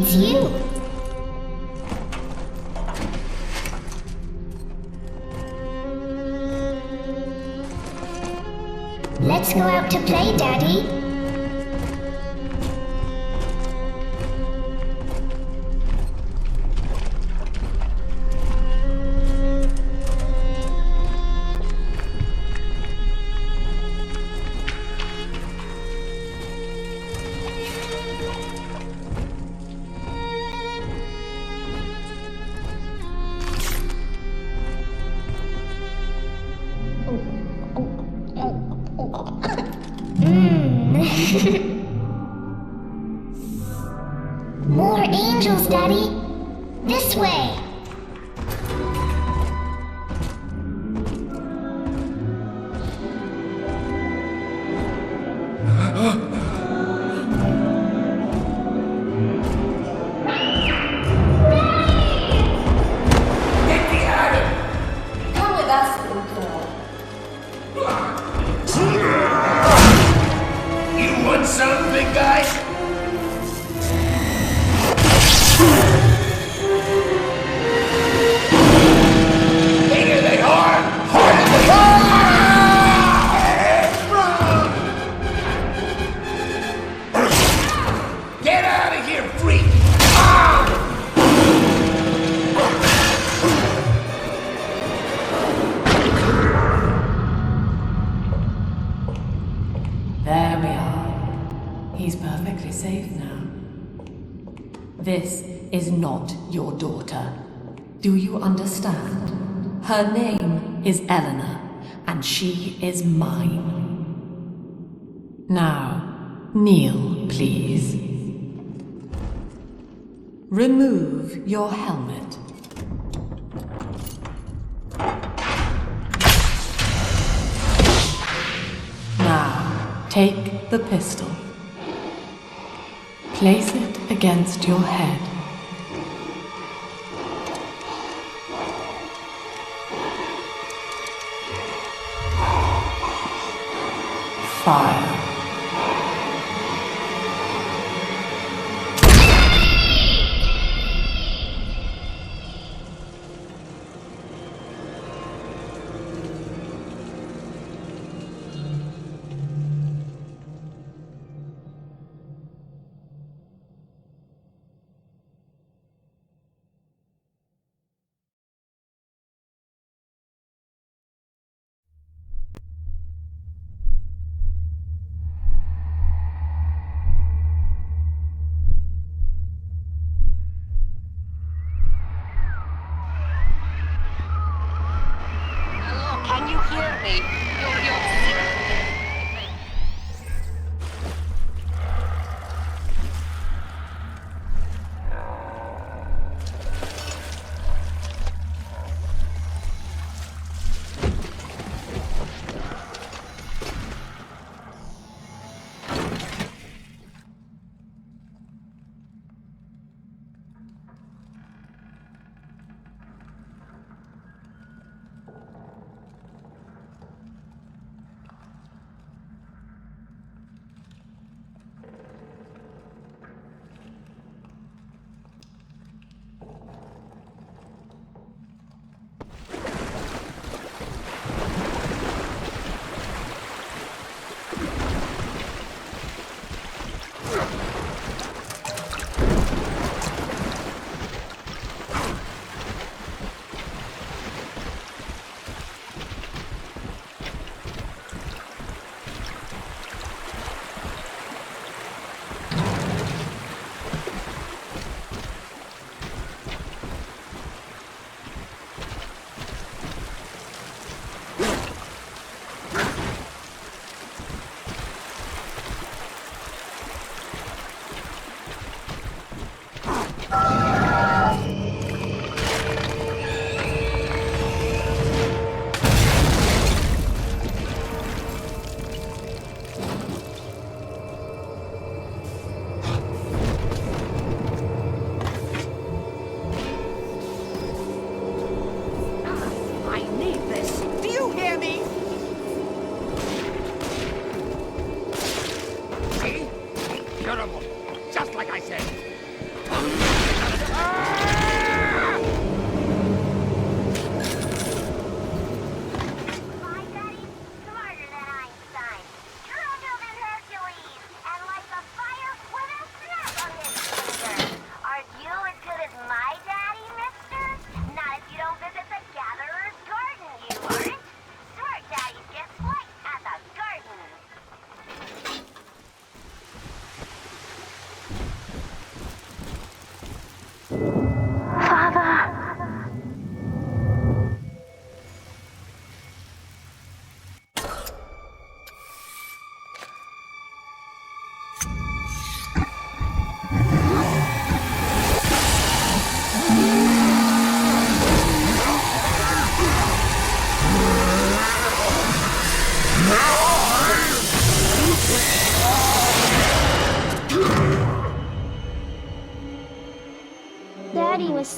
It's you. Let's go out to play, Daddy. More angels, Daddy. This way. There we are. He's perfectly safe now. This is not your daughter. Do you understand? Her name is Eleanor, and she is mine. Now, kneel, please. Remove your helmet. Now, take the pistol. Place it against your head. Fire. Can you hear me? You're Just like I said.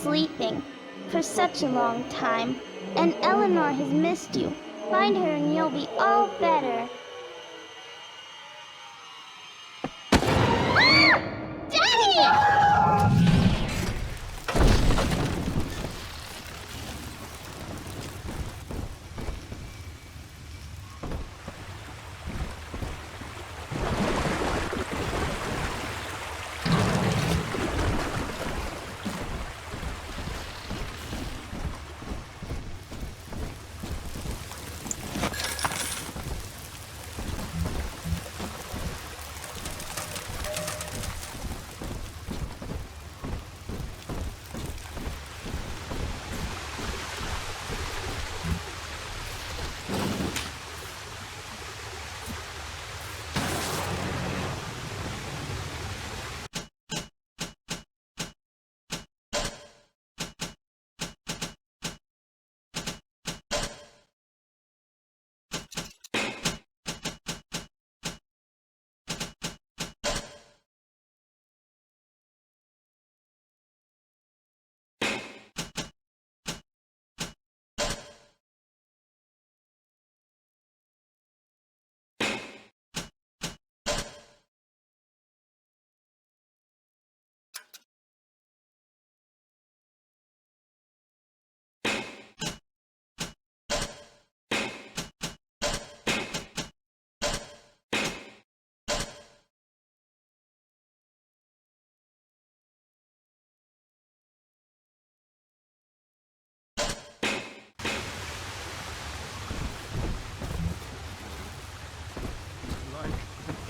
sleeping for such a long time, and Eleanor has missed you. Find her and you'll be all better. Daddy!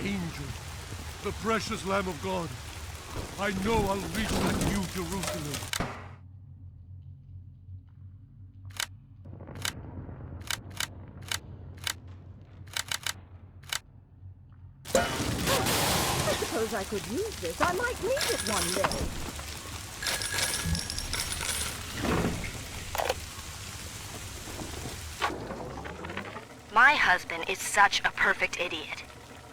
Angel, the precious Lamb of God. I know I'll reach that new Jerusalem. I suppose I could use this. I might need it one day. My husband is such a perfect idiot.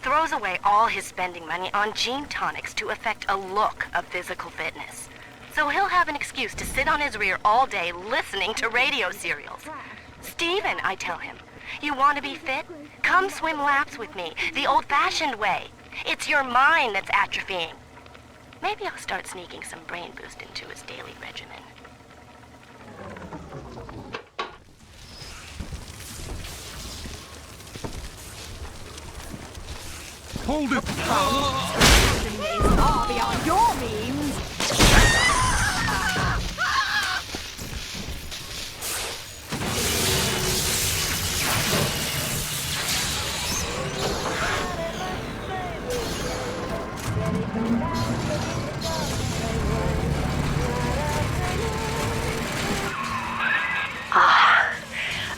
Throws away all his spending money on gene tonics to affect a look of physical fitness. So he'll have an excuse to sit on his rear all day listening to radio serials. Steven, I tell him, you want to be fit? Come swim laps with me, the old-fashioned way. It's your mind that's atrophying. Maybe I'll start sneaking some brain boost into his daily regimen. Hold it! Is far beyond your means.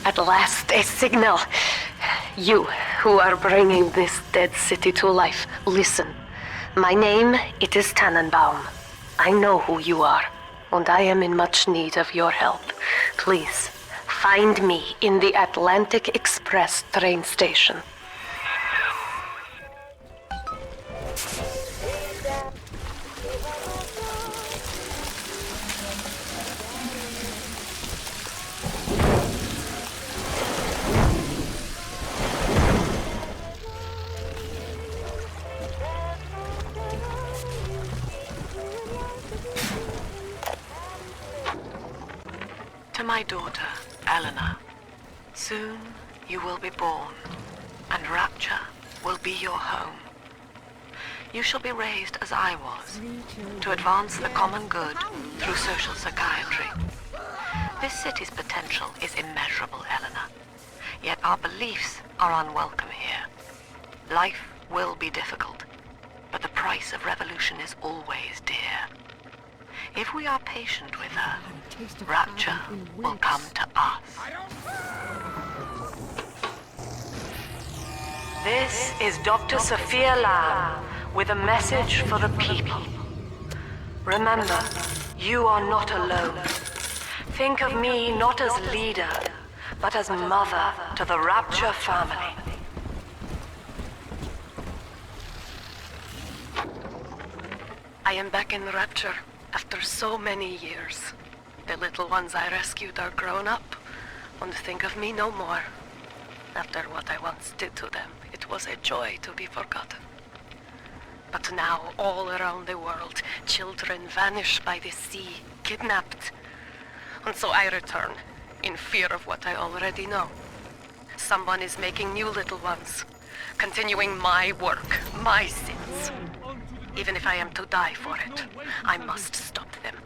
At last, a signal. You, who are bringing this dead city to life, listen. My name, it is Tannenbaum. I know who you are, and I am in much need of your help. Please, find me in the Atlantic Express train station. To my daughter, Eleanor, soon you will be born, and Rapture will be your home. You shall be raised as I was, to advance the common good through social psychiatry. This city's potential is immeasurable, Eleanor, yet our beliefs are unwelcome here. Life will be difficult, but the price of revolution is always dear. If we are patient with her, Rapture will come to us. This is Dr. Sophia Lamb with a message for the people. Remember, you are not alone. Think of me not as leader, but as mother to the Rapture family. I am back in Rapture after so many years. The little ones I rescued are grown up and think of me no more. After what I once did to them, it was a joy to be forgotten. But now, all around the world, children vanish by the sea, kidnapped. And so I return, in fear of what I already know. Someone is making new little ones, continuing my work, my sins. Even if I am to die for it, I must stop them.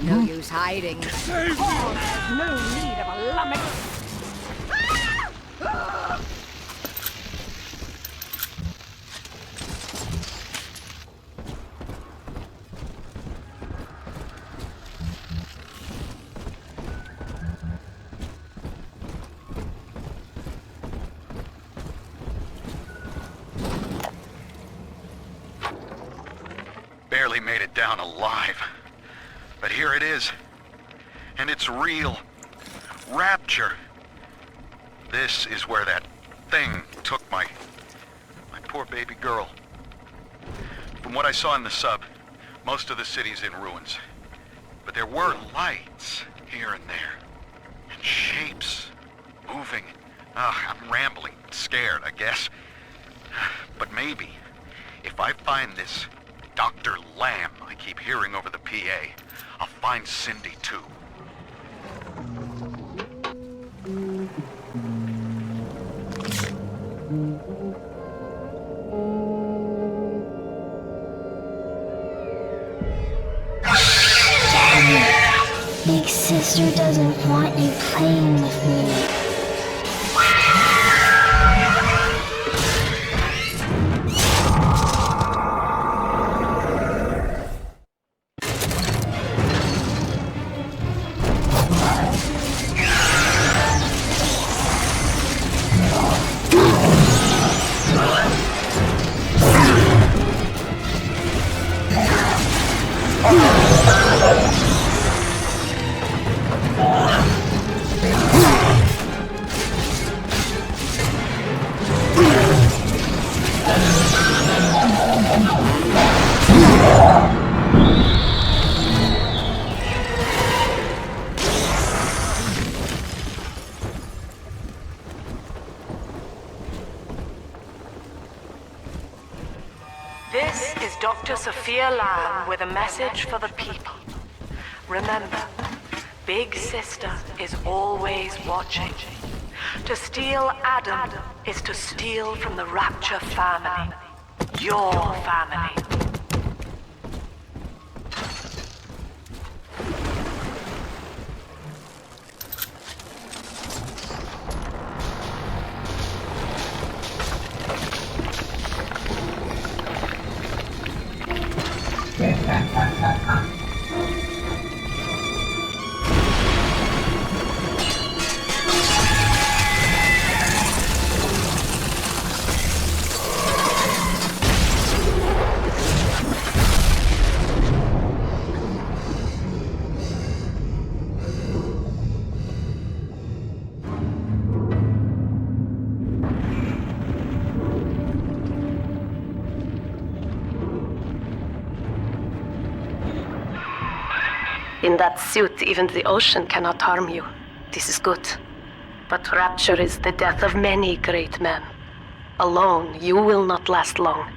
No use hiding. Oh, there's no need of a lummox. Barely made it down alive. But here it is. And it's real. Rapture. This is where that thing took my poor baby girl. From what I saw in the sub, most of the city's in ruins. But there were lights here and there. And shapes moving. I'm rambling, scared, I guess. But maybe, if I find this Dr. Lamb I keep hearing over the PA, I'll find Cindy too. Big sister doesn't want you playing with me. This is Dr. Sophia Lamb with a message for the people. Remember, Big Sister is always watching. To steal Adam is to steal from the Rapture family. Your family. In that suit, even the ocean cannot harm you. This is good. But Rapture is the death of many great men. Alone, you will not last long.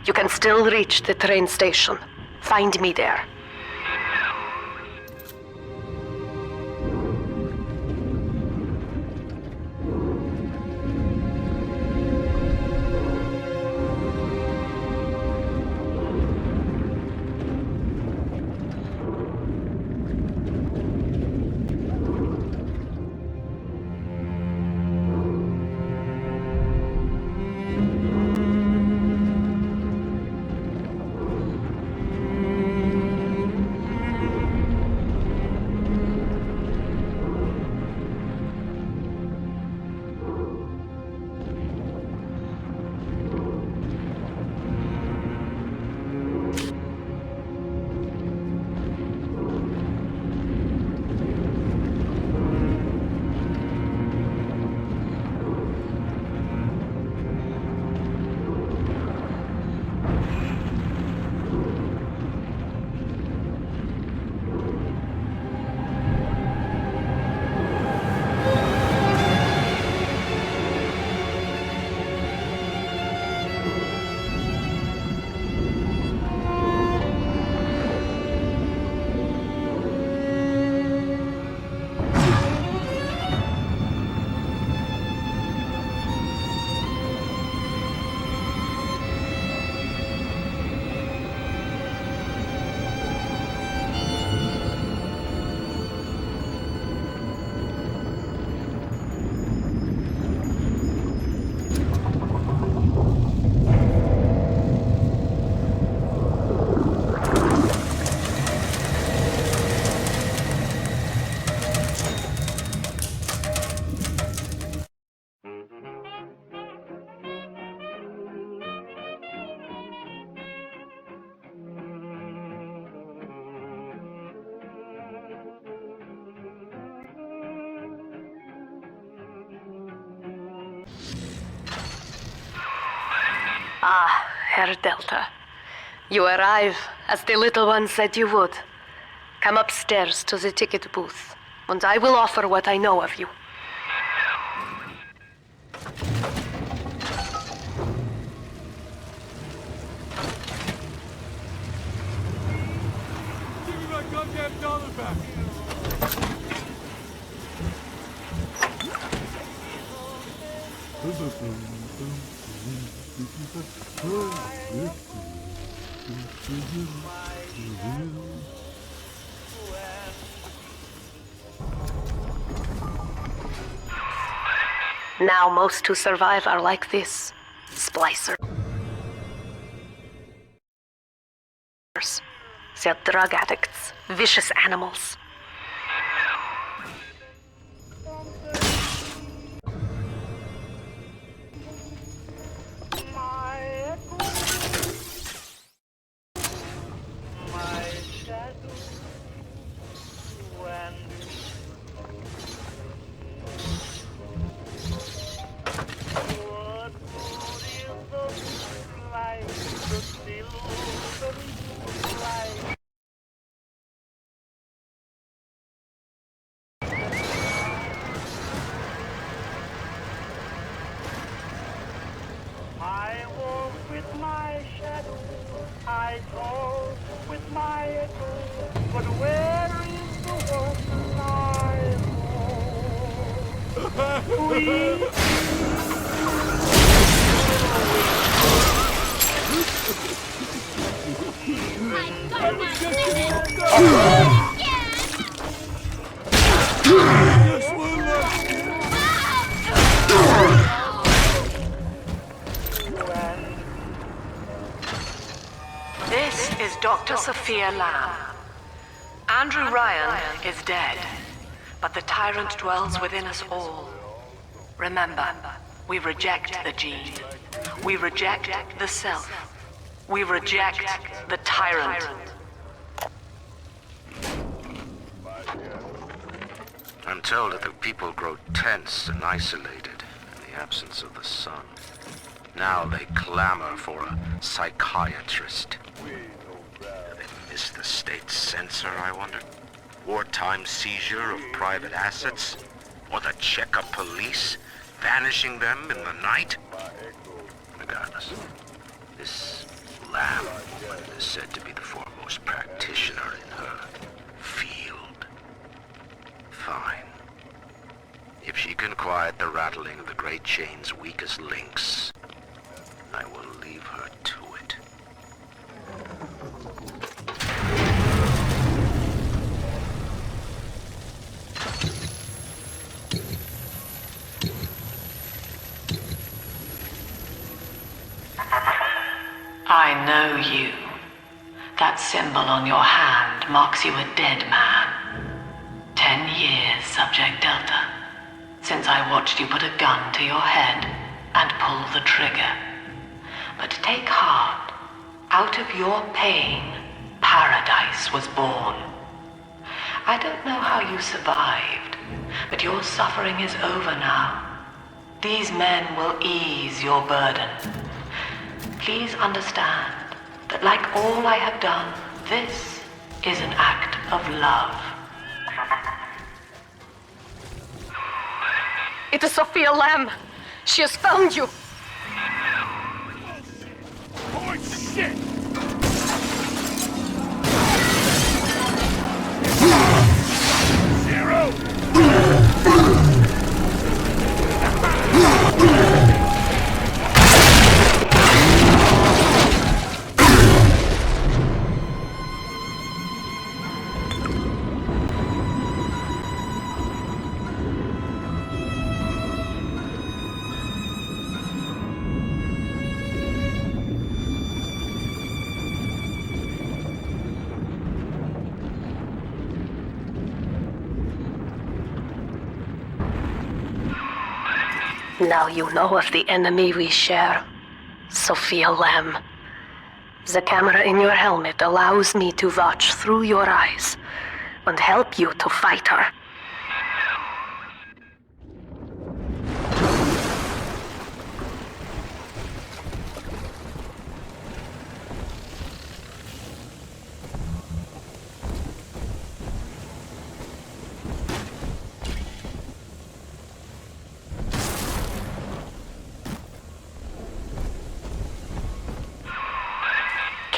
You can still reach the train station. Find me there. Ah, Herr Delta. You arrive, as the little one said you would. Come upstairs to the ticket booth, and I will offer what I know of you. Give me my goddamn dollar back! Now most who survive are like this. Splicers. They're drug addicts, vicious animals. I walk with my shadow, I talk with my echo, but where is the one I hold? We This is Dr. Sophia Lamb. Andrew Ryan is dead, but the tyrant dwells within us all. Remember, we reject the gene. We reject the self. We reject the tyrant. I'm told that the people grow tense and isolated in the absence of the sun. Now they clamor for a psychiatrist. Do they miss the state censor, I wonder? Wartime seizure of private assets? Or the checkup police vanishing them in the night? Regardless, this Lamb woman is said to be the foremost practitioner in her field. Fine. If she can quiet the rattling of the Great Chain's weakest links, I will leave her to it. I know you. That symbol on your hand marks you a dead man. 10 years, Subject Delta, since I watched you put a gun to your head and pull the trigger. But take heart. Out of your pain, paradise was born. I don't know how you survived, but your suffering is over now. These men will ease your burden. Please understand that like all I have done, this is an act of love. It is Sophia Lamb. She has found you. Oh shit! Now you know of the enemy we share, Sophia Lamb. The camera in your helmet allows me to watch through your eyes and help you to fight her.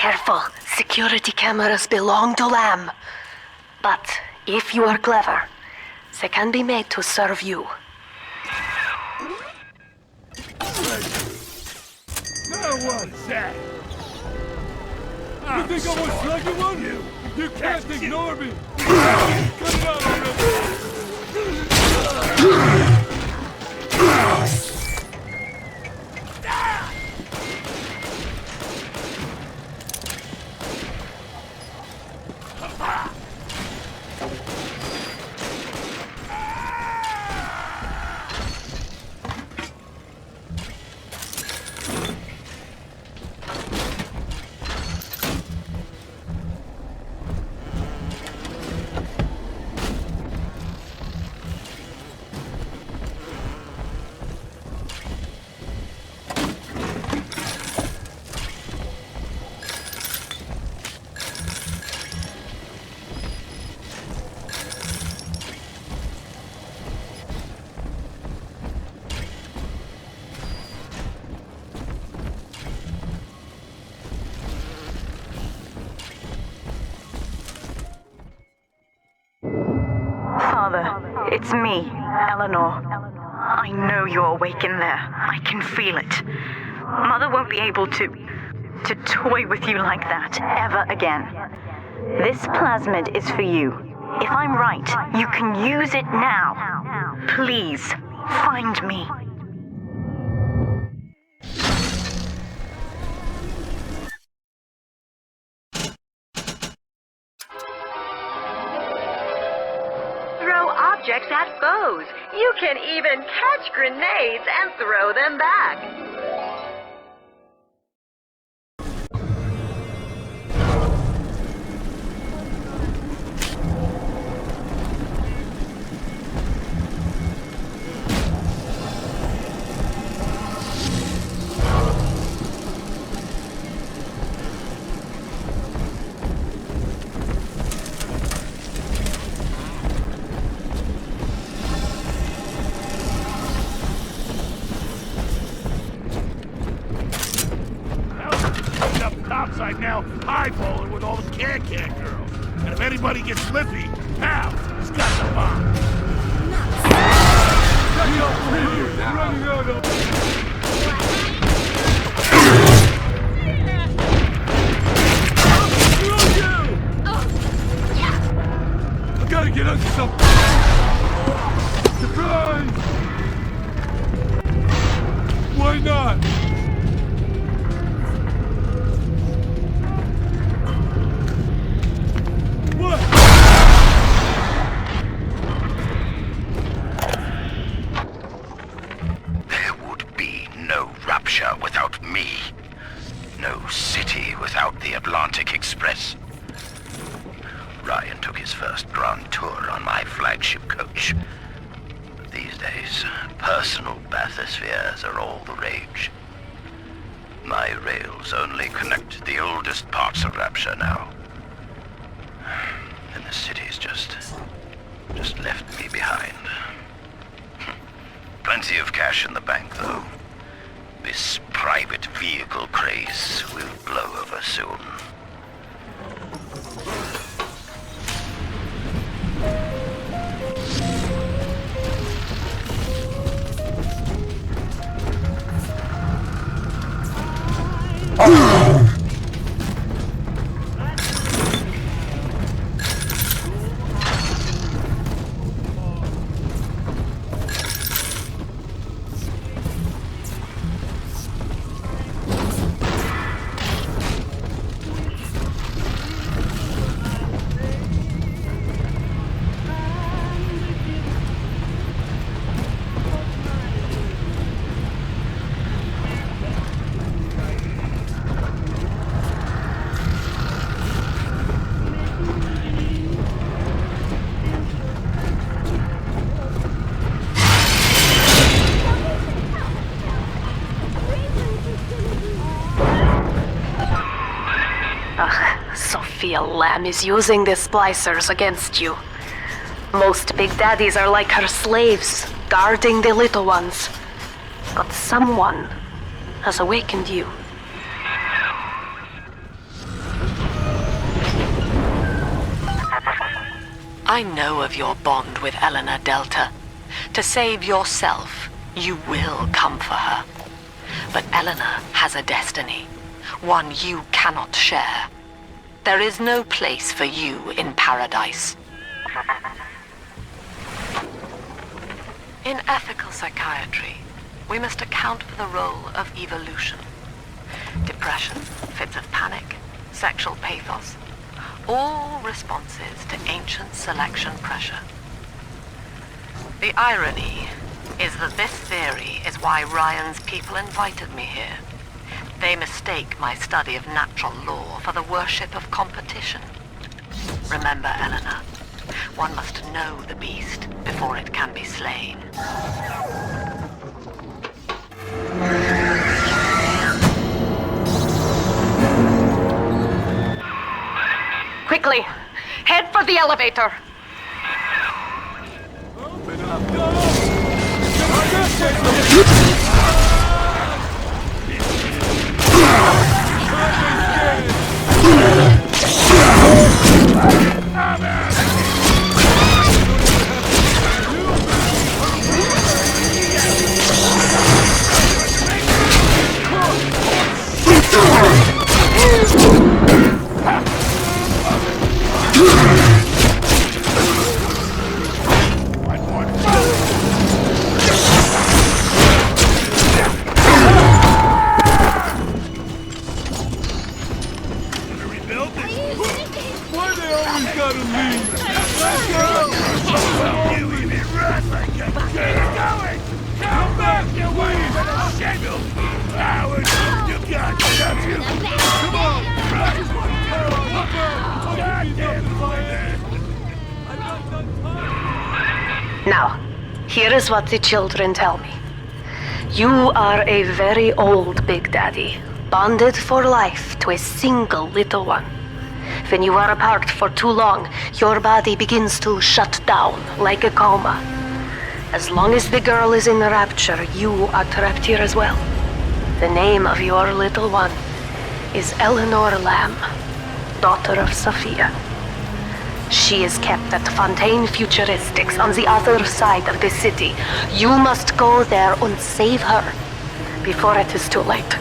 careful. Security cameras belong to Lamb. But if you are clever, they can be made to serve you. Now what's that? You think I was slugging one? You can't ignore me! Cut it out already! Father, it's me, Eleanor. I know you're awake in there. I can feel it. Mother won't be able to toy with you like that ever again. This plasmid is for you. If I'm right, you can use it now. Please, find me. Objects at foes. You can even catch grenades and throw them back. Outside now, eyeballing with all the can-can girls. And if anybody gets slippy, now he's got the bomb. Running out of... I gotta get under something. Surprise! Why not? Without me. No city without the Atlantic Express. Ryan took his first grand tour on my flagship coach. These days, personal bathyspheres are all the rage. My rails only connect the oldest parts of Rapture now. And the city's just left me behind. Plenty of cash in the bank, though. This private vehicle craze will blow over soon. Lamb is using the splicers against you. Most big daddies are like her slaves, guarding the little ones. But someone has awakened you. I know of your bond with Eleanor Delta. To save yourself, you will come for her. But Eleanor has a destiny, one you cannot share. There is no place for you in paradise. In ethical psychiatry, we must account for the role of evolution. Depression, fits of panic, sexual pathos, all responses to ancient selection pressure. The irony is that this theory is why Ryan's people invited me here. They mistake my study of natural law for the worship of competition. Remember, Eleanor, one must know the beast before it can be slain. Quickly, head for the elevator. Now, here is what the children tell me. You are a very old Big Daddy, bonded for life to a single little one. When you are apart for too long, your body begins to shut down like a coma. As long as the girl is in rapture, you are trapped here as well. The name of your little one is Eleanor Lamb, daughter of Sophia. She is kept at Fontaine Futuristics on the other side of the city. You must go there and save her before it is too late.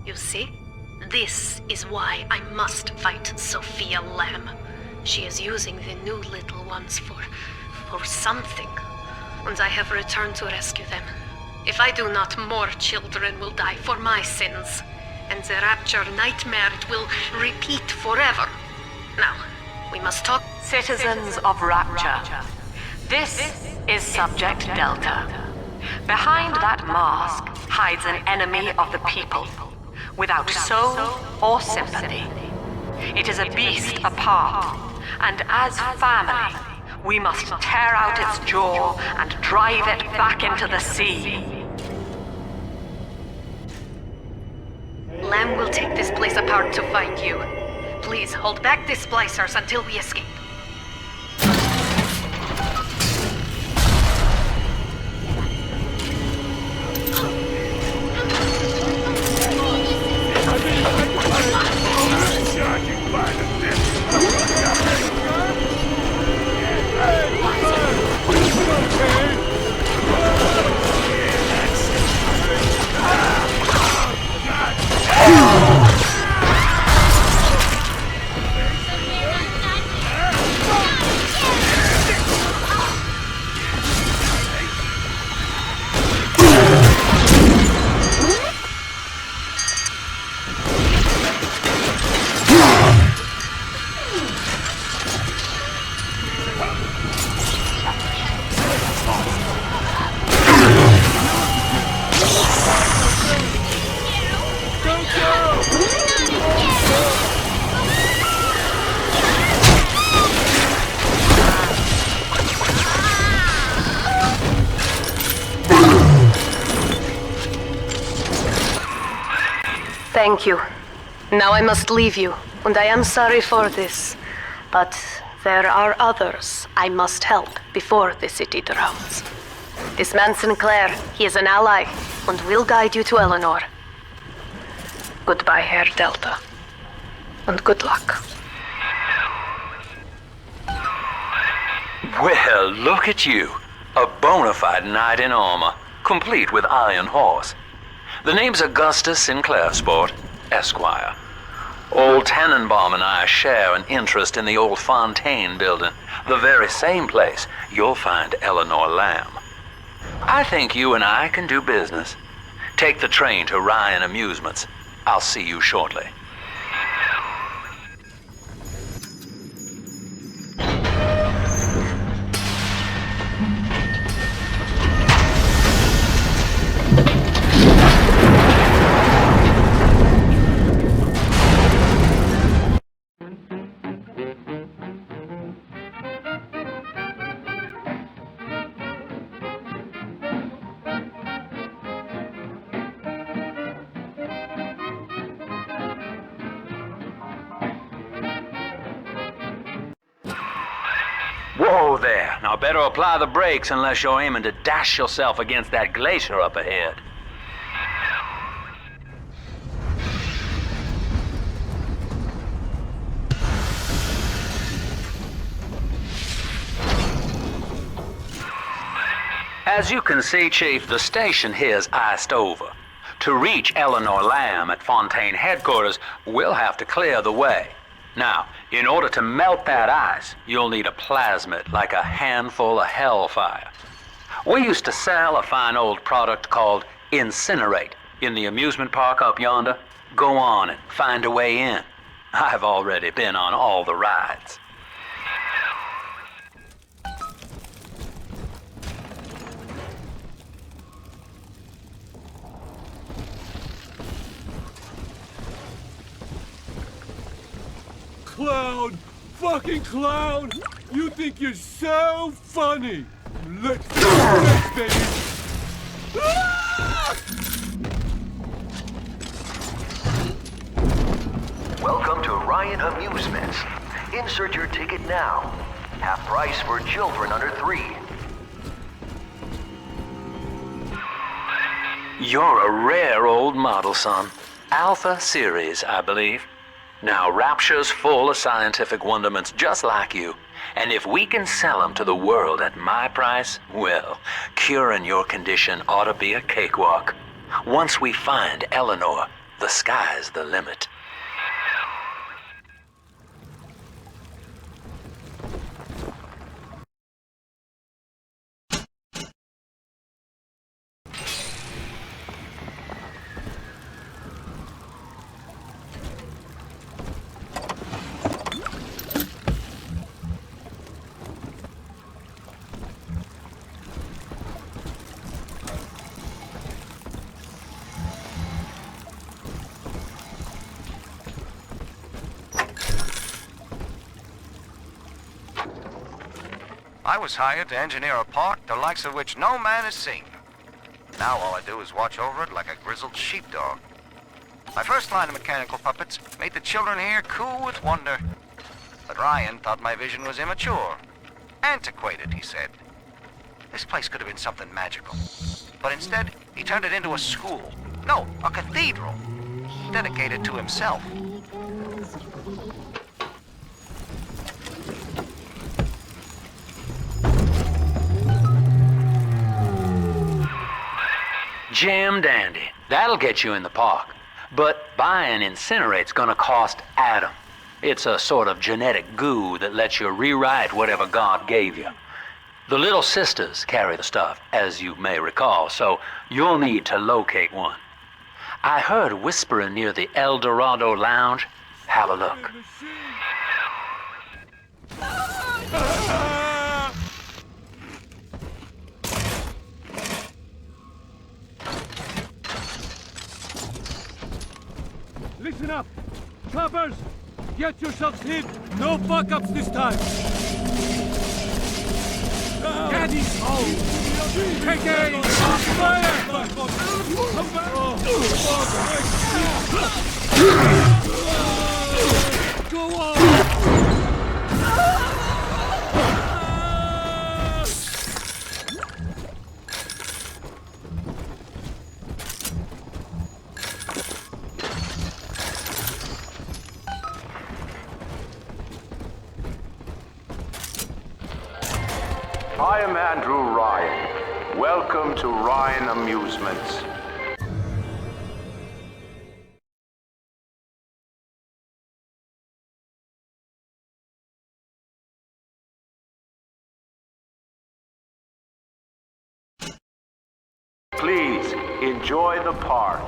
You see? This is why I must fight Sophia Lamb. She is using the new little ones for something. And I have returned to rescue them. If I do not, more children will die for my sins. And the Rapture nightmare will repeat forever. Now, we must talk. Citizens of Rapture, this is Subject Delta. Behind that mask hides an enemy of the people, without soul or sympathy. It is a beast apart, and as family, we must tear out its jaw and drive it back into the sea. Lamb will take this place apart to find you. Please hold back the splicers until we escape. Thank you. Now I must leave you, and I am sorry for this. But there are others I must help before the city drowns. This man Sinclair, he is an ally, and will guide you to Eleanor. Goodbye, Herr Delta. And good luck. Well, look at you. A bona fide knight in armor, complete with iron horse. The name's Augustus Sinclair, Sport, Esquire. Old Tannenbaum and I share an interest in the old Fontaine building, the very same place you'll find Eleanor Lamb. I think you and I can do business. Take the train to Ryan Amusements. I'll see you shortly. Whoa there. Now better apply the brakes unless you're aiming to dash yourself against that glacier up ahead. As you can see, Chief, the station here's iced over. To reach Eleanor Lamb at Fontaine headquarters, we'll have to clear the way. Now, in order to melt that ice, you'll need a plasmid, like a handful of hellfire. We used to sell a fine old product called Incinerate in the amusement park up yonder. Go on and find a way in. I've already been on all the rides. Clown! Fucking clown! You think you're so funny! Let's go next, baby! Ah! Welcome to Ryan Amusements. Insert your ticket now. Half price for children under 3. You're a rare old model, son. Alpha series, I believe. Now, Rapture's full of scientific wonderments just like you. And if we can sell them to the world at my price, well, curing your condition ought to be a cakewalk. Once we find Eleanor, the sky's the limit. I was hired to engineer a park the likes of which no man has seen. Now all I do is watch over it like a grizzled sheepdog. My first line of mechanical puppets made the children here coo with wonder. But Ryan thought my vision was immature. Antiquated, he said. This place could have been something magical. But instead, he turned it into a school. No, a cathedral. Dedicated to himself. Jam dandy. That'll get you in the park. But buying Incinerate's gonna cost Adam. It's a sort of genetic goo that lets you rewrite whatever God gave you. The Little Sisters carry the stuff, as you may recall, so you'll need to locate one. I heard whispering near the El Dorado Lounge. Have a look. Listen up! Coppers! Get yourselves hid! No fuck-ups this time! Daddy's home! Take aim! Fire! Go on! I am Andrew Ryan. Welcome to Ryan Amusements. Please, enjoy the park.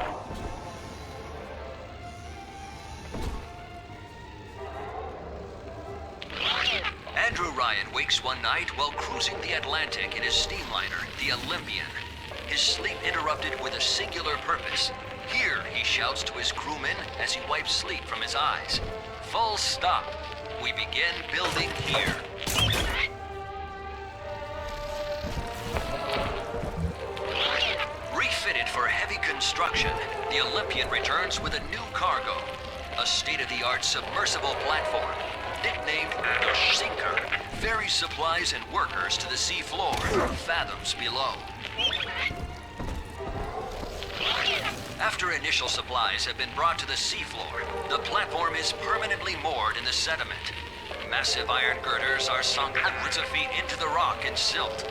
Andrew Ryan wakes one night while cruising the Atlantic in his steamliner, the Olympian. His sleep interrupted with a singular purpose. Here, he shouts to his crewmen as he wipes sleep from his eyes. Full stop. We begin building here. Refitted for heavy construction, the Olympian returns with a new cargo. A state-of-the-art submersible platform, nicknamed the Sinker, ferries supplies and workers to the sea floor, fathoms below. After initial supplies have been brought to the seafloor, the platform is permanently moored in the sediment. Massive iron girders are sunk hundreds of feet into the rock and silt.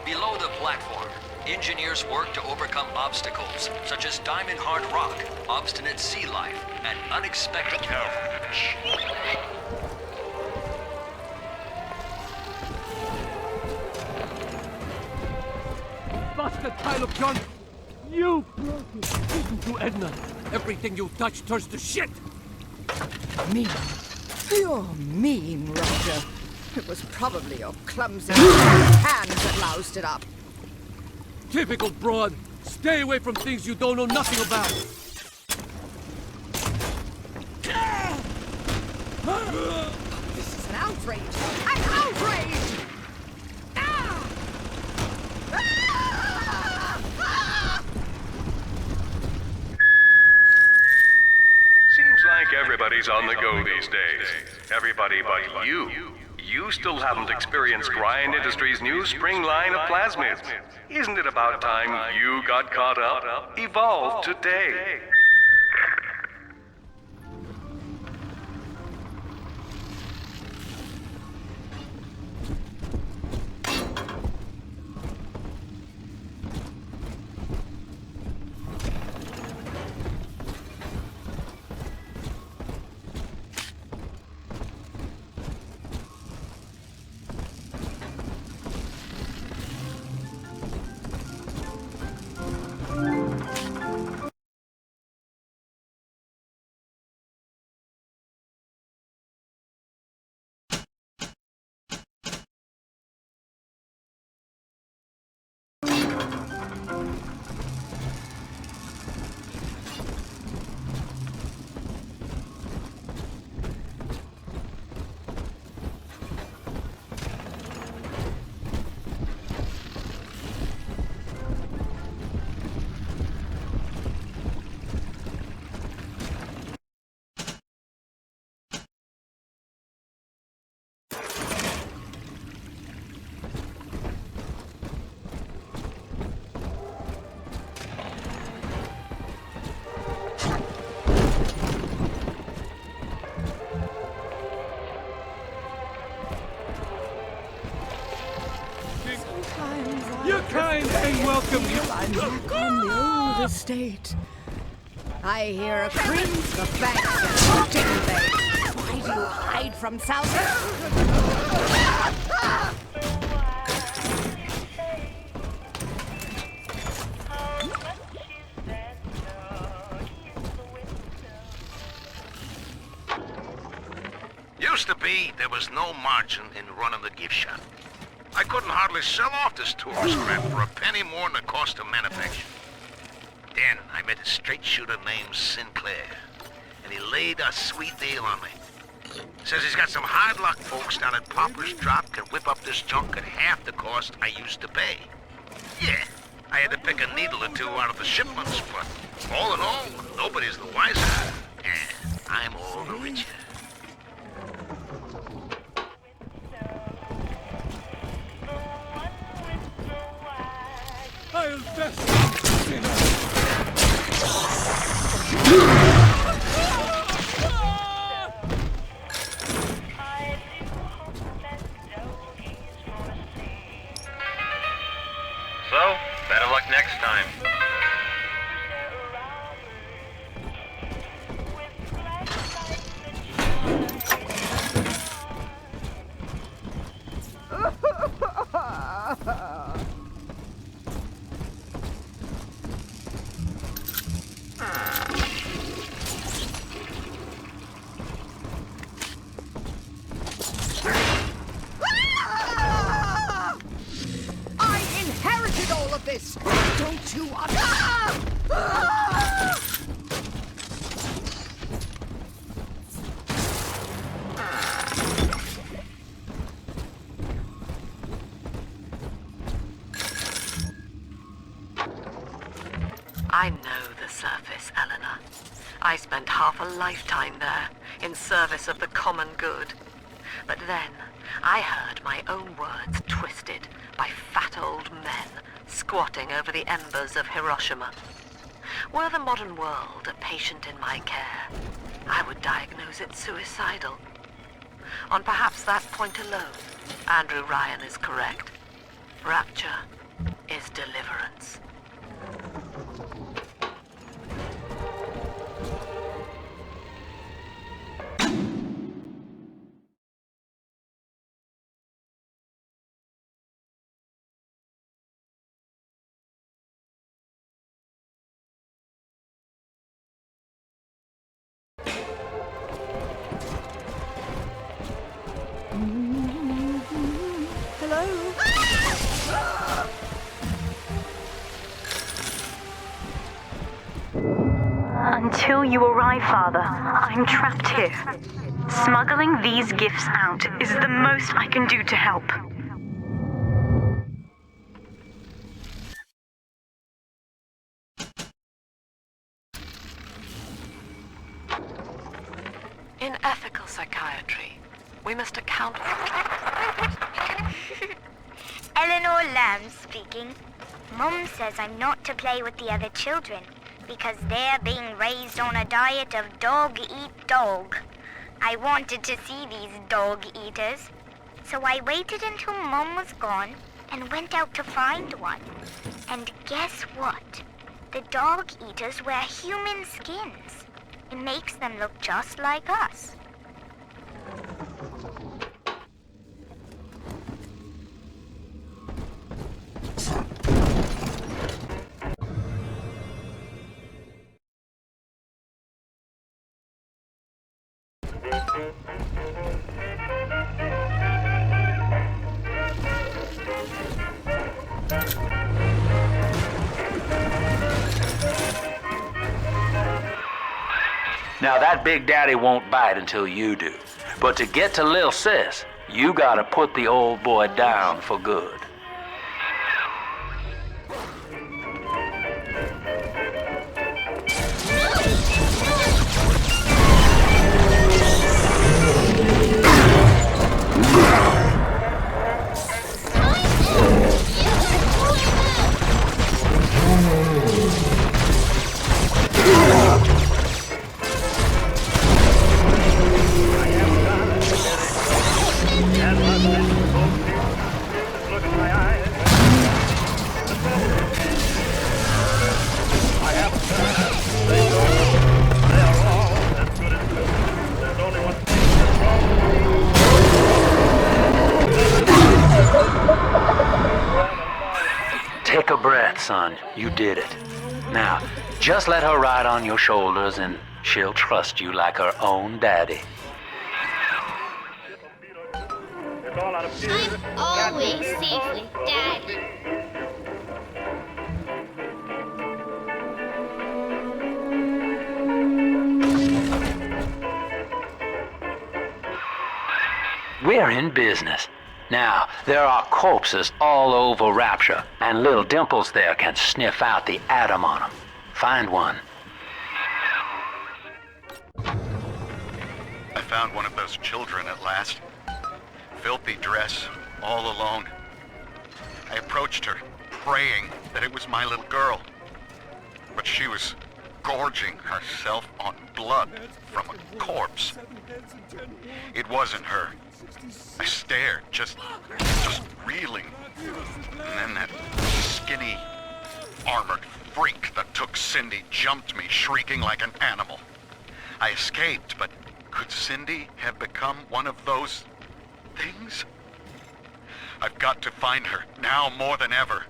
Below the platform, engineers work to overcome obstacles such as diamond-hard rock, obstinate sea life, and unexpected peril. Bastard pile of junk! You broke it! Listen to Edna! Everything you touch turns to shit! Mean. You're mean, Roger. It was probably your clumsy hands that loused it up. Typical broad! Stay away from things you don't know nothing about! This is an outrage! An outrage! Seems like everybody's on the go these days. Everybody but you. You still haven't experienced Ryan Industries' new spring line of plasmids. Isn't it about time you got caught up? Evolve today. and welcome you. I'm back on the old estate. I hear a creak, the banks and dingleberry. Why do you hide from Salsa? Used to be, there was no margin in running the gift shop. I couldn't hardly sell off this tourist crap for a penny more than the cost of manufacture. Then I met a straight shooter named Sinclair, and he laid a sweet deal on me. Says he's got some hard luck folks down at Popper's Drop can whip up this junk at half the cost I used to pay. Yeah, I had to pick a needle or two out of the shipments, but all in all, nobody's the wiser, and I'm all the richer. I'll best So, better luck next time. I inherited all of this! Don't you I know the surface, Eleanor. I spent half a lifetime there, in service of the common good. But then, I heard my own words twisted by fat old men squatting over the embers of Hiroshima. Were the modern world a patient in my care, I would diagnose it suicidal. On perhaps that point alone, Andrew Ryan is correct. Rapture is deliverance. Until you arrive, Father, I'm trapped here. Smuggling these gifts out is the most I can do to help. In ethical psychiatry, we must account for... Eleanor Lamb speaking. Mum says I'm not to play with the other children because they're being raised on a diet of dog-eat-dog. I wanted to see these dog-eaters, so I waited until Mum was gone and went out to find one. And guess what? The dog-eaters wear human skins. It makes them look just like us. Now that Big Daddy won't bite until you do. But to get to Lil Sis, you gotta put the old boy down for good. Looking like right, son. You did it. Now, just let her ride on your shoulders and she'll trust you like her own daddy. I'm always safe with Daddy. We're in business. Now, there are corpses all over Rapture, and little Dimples there can sniff out the atom on them. Find one. I found one of those children at last. Filthy dress, all alone. I approached her, praying that it was my little girl. But she was gorging herself on blood from a corpse. It wasn't her. I stared, just reeling. And then that skinny, armored freak that took Cindy jumped me, shrieking like an animal. I escaped, but could Cindy have become one of those things? I've got to find her, now more than ever.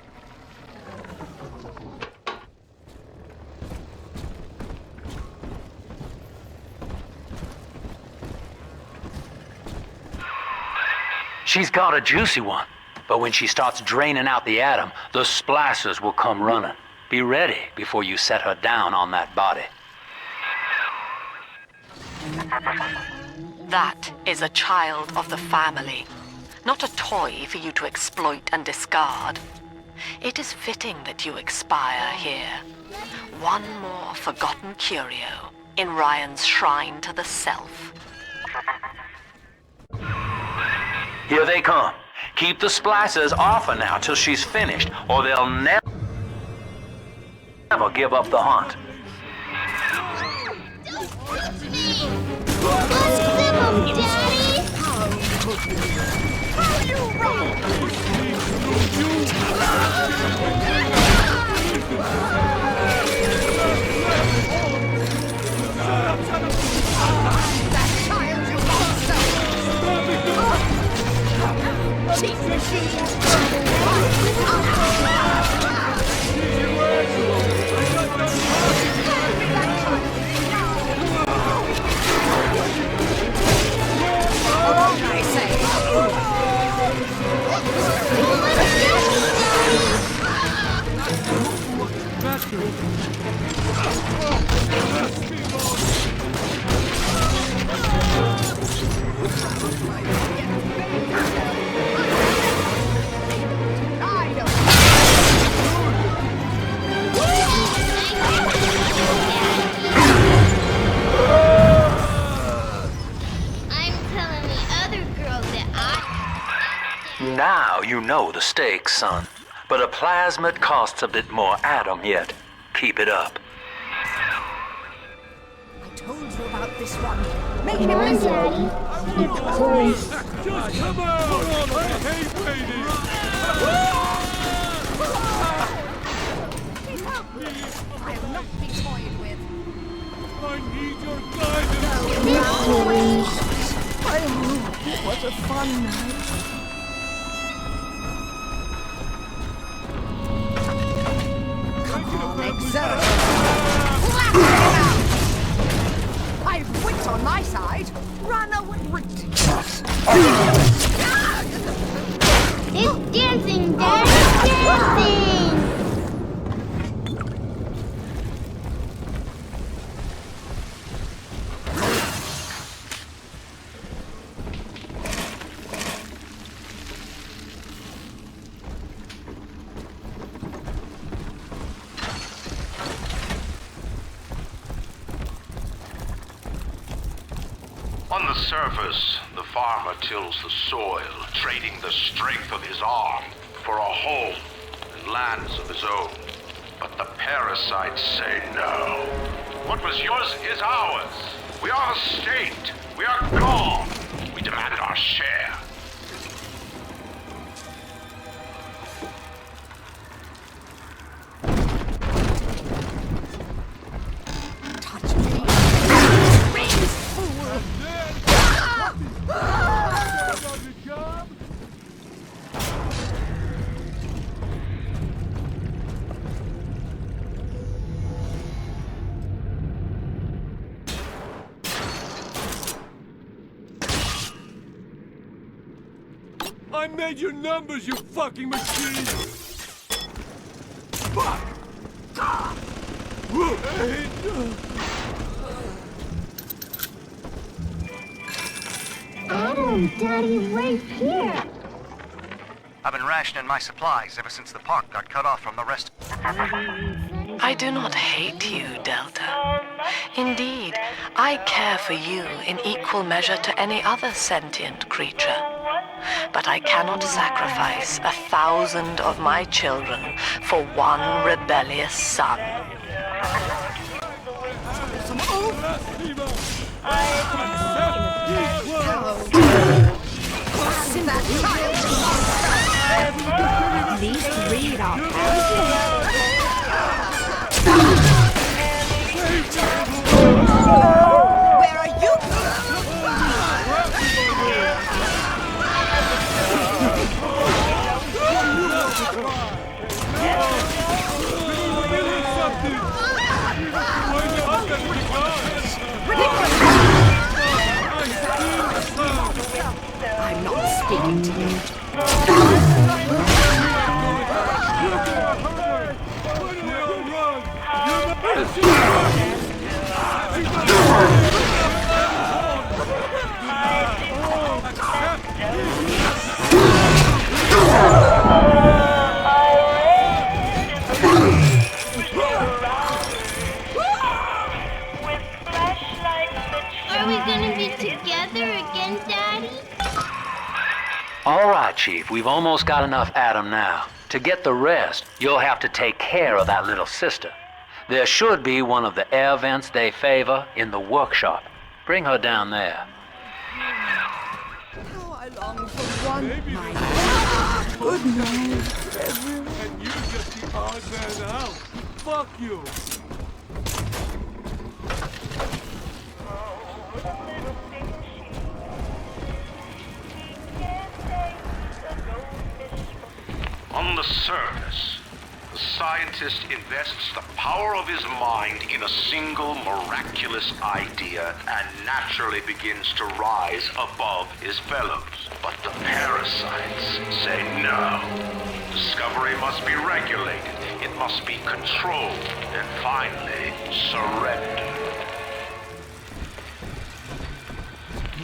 She's got a juicy one, but when she starts draining out the atom, the splicers will come running. Be ready before you set her down on that body. That is a child of the family, not a toy for you to exploit and discard. It is fitting that you expire here. One more forgotten curio in Ryan's shrine to the self. Here they come. Keep the splicers off her now till she's finished, or they'll never give up the hunt. Now you know the stakes, son. But a plasmid costs a bit more atom yet. Keep it up. I told you about this one. Make Come him on, listen. Daddy. Of course. Just come on! I hate waiting! Help me! I will not be toyed with. I need your guidance! Oh, it was a fun night. Exert. I've wit on my side. Run away. It's dancing, Daddy. Dancing. On the surface, the farmer tills the soil, trading the strength of his arm for a home and lands of his own. But the parasites say no. What was yours is ours. We are the state. We are gone. We demand our share. I made your numbers, you fucking machine! Fuck! Oh, Daddy, right here. I've been rationing my supplies ever since the park got cut off from the rest. I do not hate you, Delta. Indeed, I care for you in equal measure to any other sentient creature. But I cannot sacrifice 1,000 of my children for one rebellious son. These read our passes. Where are you? I'm not speaking to you. Are we gonna be together again, Daddy? All right, Chief, we've almost got enough Adam now. To get the rest, you'll have to take care of that little sister. There should be one of the air vents they favor in the workshop. Bring her down there. Oh, I long for one night. Good night, everyone. And you just the odd man out. Fuck you. On the surface, the scientist invests the power of his mind in a single miraculous idea and naturally begins to rise above his fellows. But the parasites say no. Discovery must be regulated, it must be controlled, and finally, surrendered.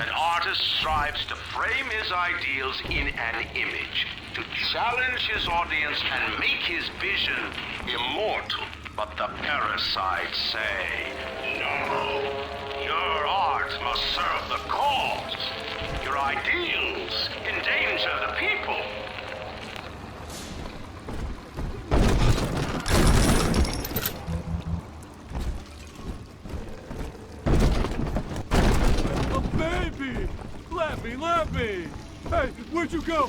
An artist strives to frame his ideals in an image, to challenge his audience and make his vision immortal. But the parasites say, no, your art must serve the cause. Your ideals endanger the people. Baby! Lappy! Hey, where'd you go?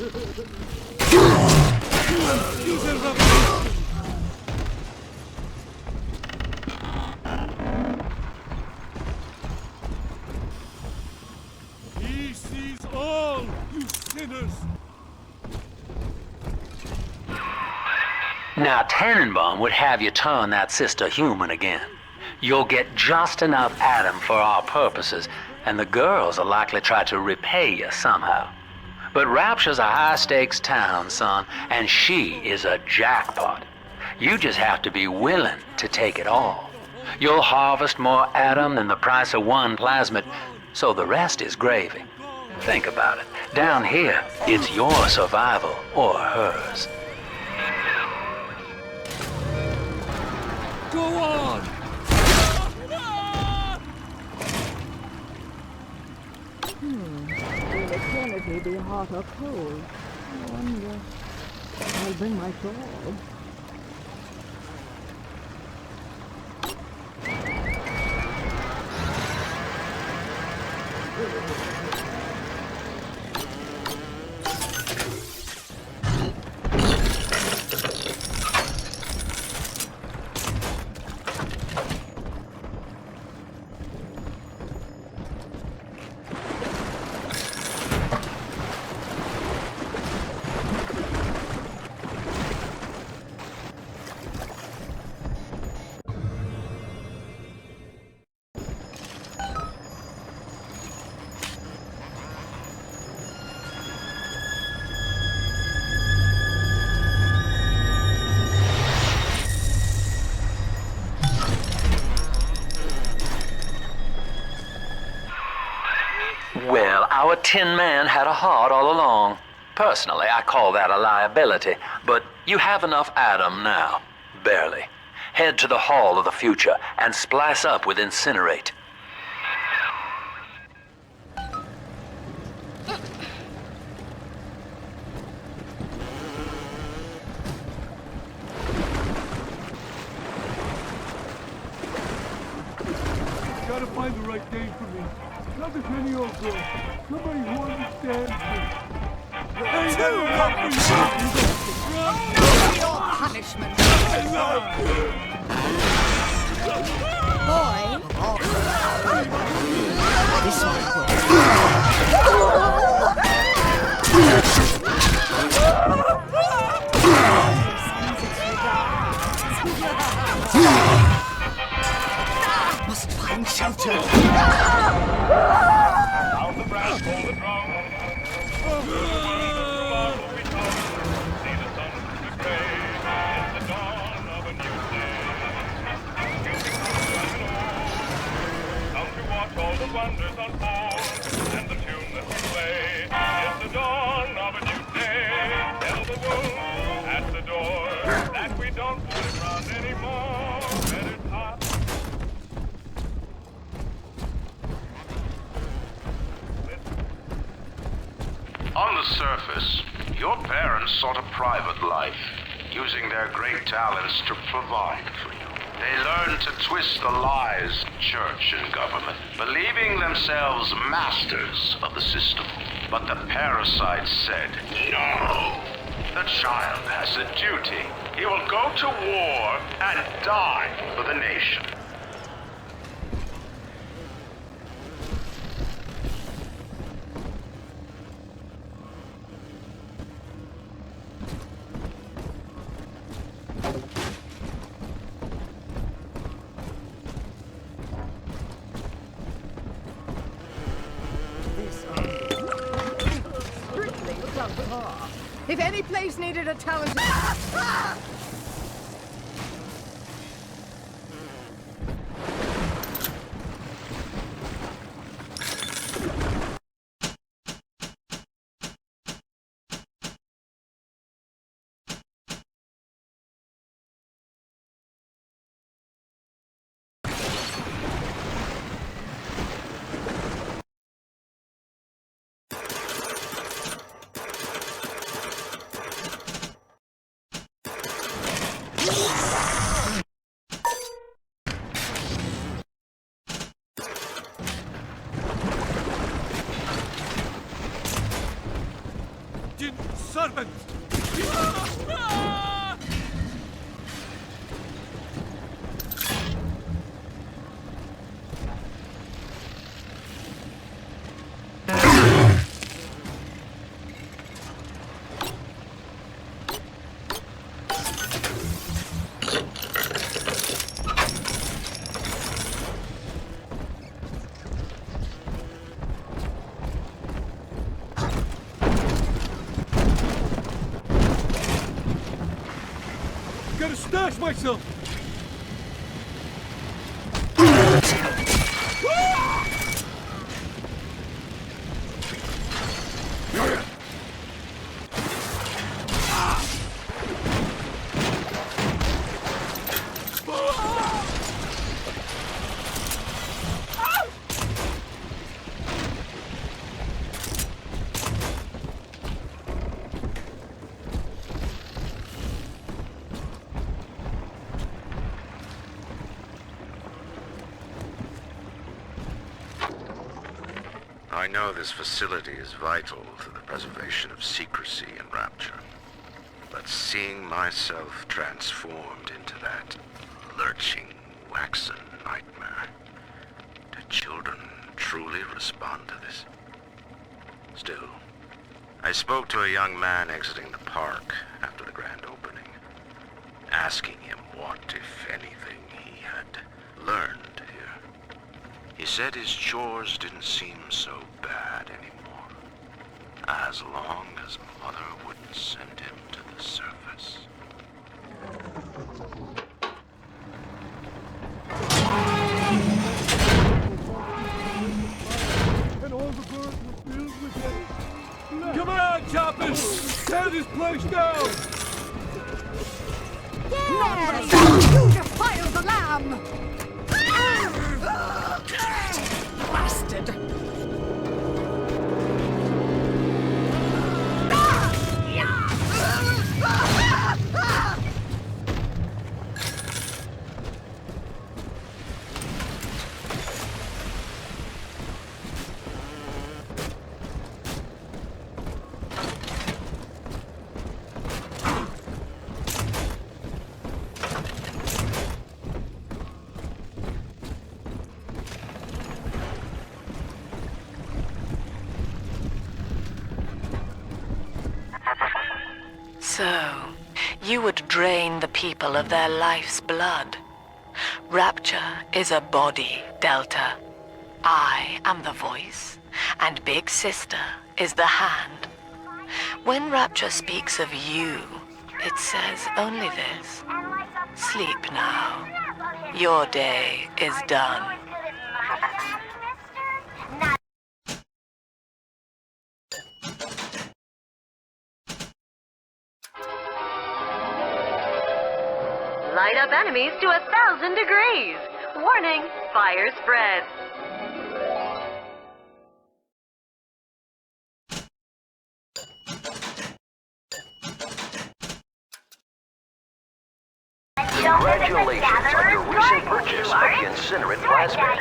He sees all, you sinners! Now, Tannenbaum would have you turn that sister human again. You'll get just enough Adam for our purposes, and the girls will likely try to repay you somehow. But Rapture's a high-stakes town, son, and she is a jackpot. You just have to be willing to take it all. You'll harvest more Adam than the price of one plasmid, so the rest is gravy. Think about it. Down here, it's your survival or hers. Go on! Will eternity be hot or cold? I wonder. I'll bring my sword. Our Tin Man had a heart all along. Personally, I call that a liability, but you have enough Adam now. Barely. Head to the Hall of the Future and splice up with Incinerate. Gotta find the right name for me. Not just any old girl. Somebody who understands me. Hey, Too your punishment. Boy. This might work. Must find shelter. Sound the brass, pull the drum. Tomorrow we come. See the sun to gray. It's the dawn of a new day. Music comes young and old. Come to watch all the wonders unfold. And the tune that we play. It's the dawn of a new day. Tell the wolves at the door that we don't fool around anymore. Let it hot. On the surface, your parents sought a private life, using their great talents to provide for you. They learned to twist the lies, church and government, believing themselves masters of the system. But the parasite said, no! The child has a duty. He will go to war and die for the nation. Strictly subpar. If any place needed a talented... Servant! Gotta stash myself! I know this facility is vital to the preservation of secrecy and Rapture, but seeing myself transformed into that lurching, waxen nightmare, do children truly respond to this? Still, I spoke to a young man exiting the park after the grand opening, asking him what, if anything, he had learned here. He said his chores didn't seem so bad anymore, as long as Mother wouldn't send him to the surface. And all the birds were filled with Smash down! Not you defile the lamb! Bastard! So, you would drain the people of their life's blood. Rapture is a body, Delta. I am the voice, and Big Sister is the hand. When Rapture speaks of you, it says only this. Sleep now. Your day is done. Light up enemies to 1,000 degrees. Warning, fire spreads. Congratulations on your recent purchase of the incinerate plasmid.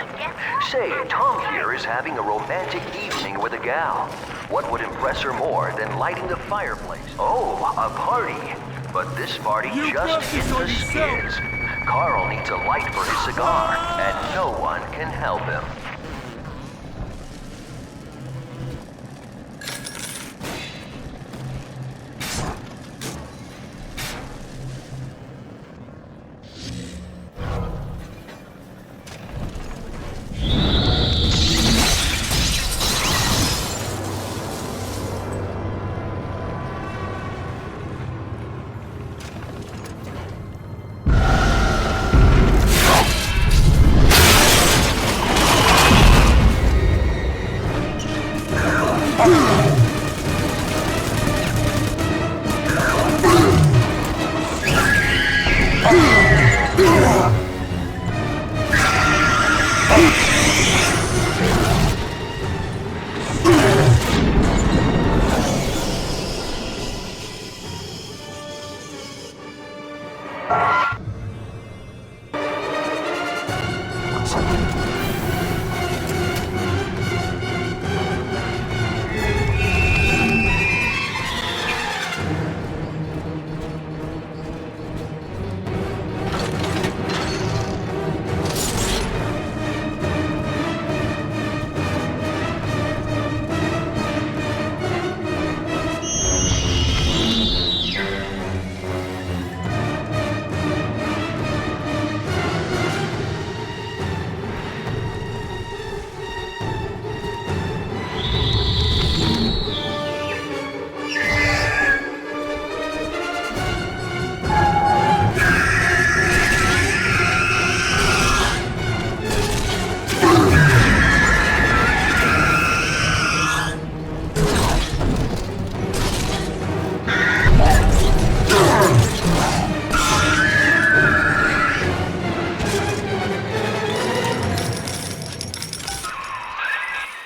Say, Tom here is having a romantic evening with a gal. What would impress her more than lighting the fireplace? Oh, a party. But this party just hit the skids. Carl needs a light for his cigar, and no one can help him.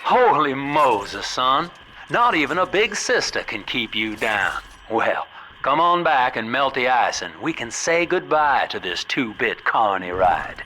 Holy Moses, son. Not even a big sister can keep you down. Well, come on back and melt the ice and we can say goodbye to this 2-bit carny ride.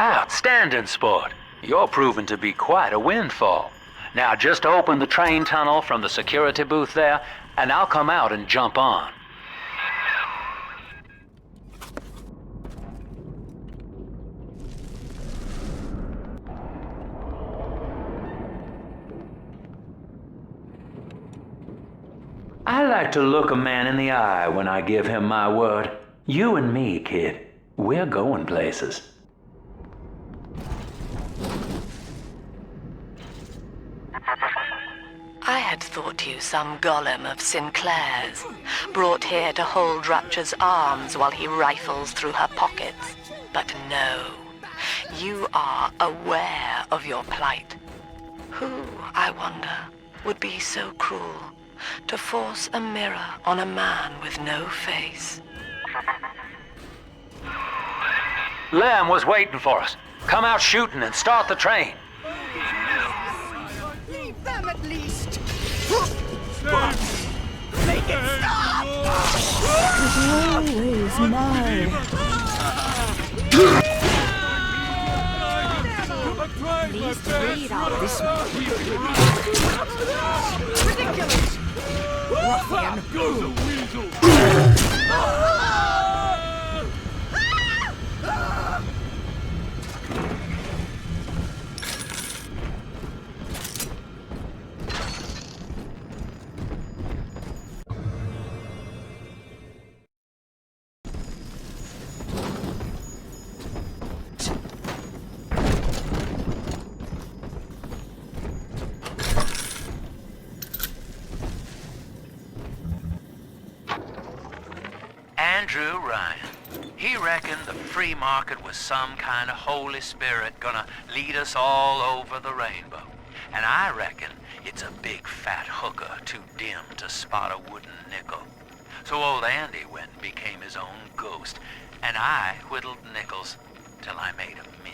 Outstanding, sport. You're proving to be quite a windfall. Now just open the train tunnel from the security booth there, and I'll come out and jump on. I like to look a man in the eye when I give him my word. You and me, kid, we're going places. I had thought you some golem of Sinclair's, brought here to hold Rapture's arms while he rifles through her pockets. But no, you are aware of your plight. Who, I wonder, would be so cruel to force a mirror on a man with no face? Lamb was waiting for us. Come out shooting and start the train. Leave them at least! Make it stop! Always mine. Please read out this one. Ridiculous! Ruffian! Goes a weasel! Andrew Ryan. He reckoned the free market was some kind of Holy Spirit gonna lead us all over the rainbow. And I reckon it's a big fat hooker too dim to spot a wooden nickel. So old Andy went and became his own ghost, and I whittled nickels till I made a mint.